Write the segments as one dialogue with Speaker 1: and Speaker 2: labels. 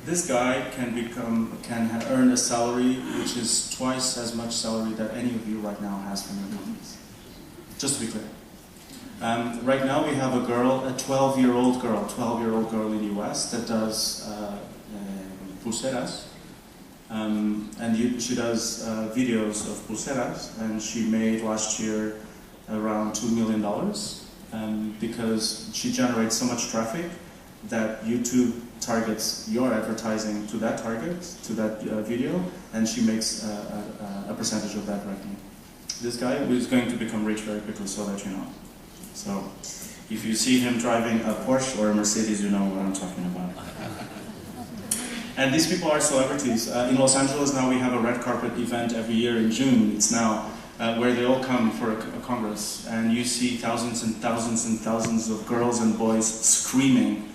Speaker 1: this guy can earn a salary which is twice as much salary that any of you right now has from your companies. Just to be clear. Right now we have a girl, a 12-year-old girl in the US that does pulseras. She does videos of pulseras, and she made last year around $2 million because she generates so much traffic that YouTube targets your advertising to that target, to that video, and she makes a percentage of that revenue. This guy is going to become rich very quickly, so that you know. So, if you see him driving a Porsche or a Mercedes, you know what I'm talking about. And these people are celebrities. In Los Angeles now we have a red carpet event every year in June, it's now, where they all come for a congress. And you see thousands and thousands and thousands of girls and boys screaming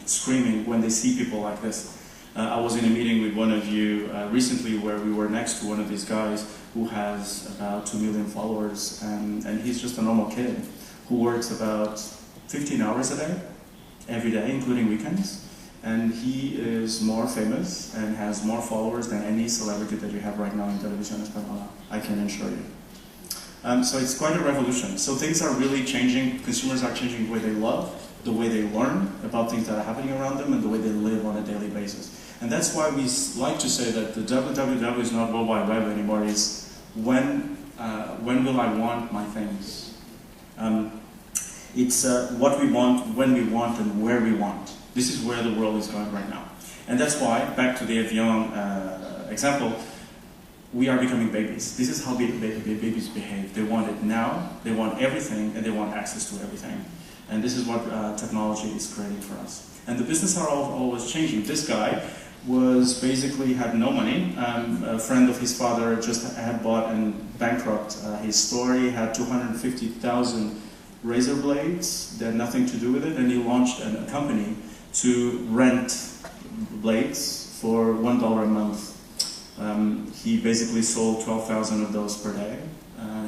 Speaker 1: when they see people like this. I was in a meeting with one of you recently where we were next to one of these guys who has about 2 million followers, and he's just a normal kid who works about 15 hours a day, every day, including weekends. And he is more famous and has more followers than any celebrity that you have right now in Televisión Española, I can assure you. So it's quite a revolution. So things are really changing. Consumers are changing the way they love, the way they learn about things that are happening around them, and the way they live on a daily basis. And that's why we like to say that the www is not World Wide Web anymore. It's when will I want my things? It's what we want, when we want, and where we want. This is where the world is going right now. And that's why, back to the avion example, we are becoming babies. This is how babies behave. They want it now, they want everything, and they want access to everything. And this is what technology is creating for us. And the business are always changing. This guy was basically had no money. A friend of his father just had bought and bankrupt his store. He had 250,000 razor blades that had nothing to do with it, and he launched a company to rent blades for $1 a month. He basically sold 12,000 of those per day.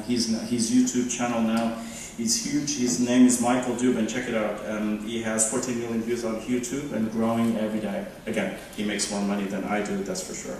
Speaker 1: His YouTube channel now is huge. His name is Michael Dubin, check it out. He has 14 million views on YouTube and growing every day. Again, he makes more money than I do, that's for sure.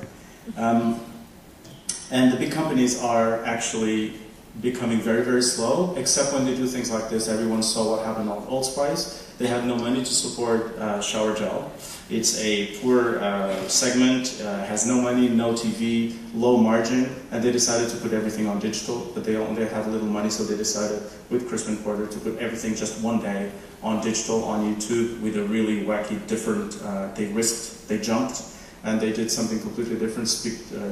Speaker 1: And the big companies are actually becoming very, very slow, except when they do things like this. Everyone saw what happened on Old Spice. They had no money to support shower gel. It's a poor segment, has no money, no TV, low margin, and they decided to put everything on digital, but they only had little money, so they decided with Crispin Porter to put everything just one day on digital, on YouTube, with a really wacky, different, they jumped, and they did something completely different.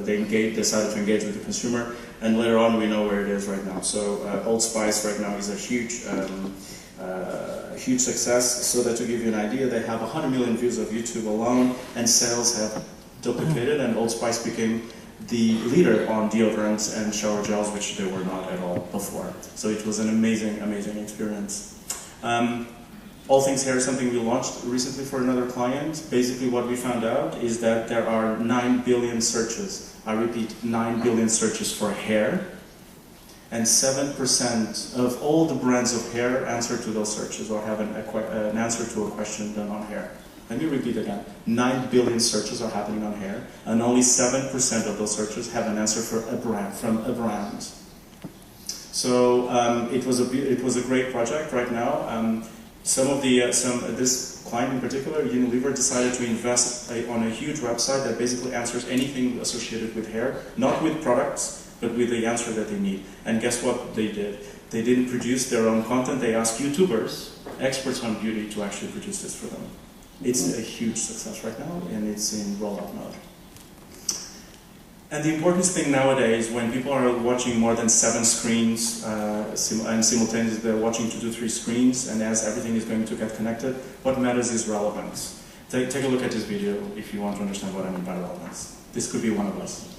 Speaker 1: They decided to engage with the consumer, and later on we know where it is right now. So Old Spice right now is a huge success. So that to give you an idea, they have 100 million views of YouTube alone, and sales have duplicated, and Old Spice became the leader on deodorants and shower gels, which they were not at all before. So it was an amazing, amazing experience. All Things Hair is something we launched recently for another client. Basically what we found out is that there are 9 billion searches. I repeat, 9 billion searches for hair. And 7% of all the brands of hair answer to those searches or have an answer to a question done on hair. Let me repeat again. 9 billion searches are happening on hair, and only 7% of those searches have an answer for a brand, from a brand. So it was a great project right now. This client in particular, Unilever, decided to invest on a huge website that basically answers anything associated with hair, not with products, but with the answer that they need. And guess what they did? They didn't produce their own content. They asked YouTubers, experts on beauty, to actually produce this for them. It's a huge success right now, and it's in rollout mode. And the important thing nowadays, when people are watching more than 7 screens and simultaneously they're watching 2 to 3 screens, and as everything is going to get connected, what matters is relevance. Take a look at this video if you want to understand what I mean by relevance. This could be one of us.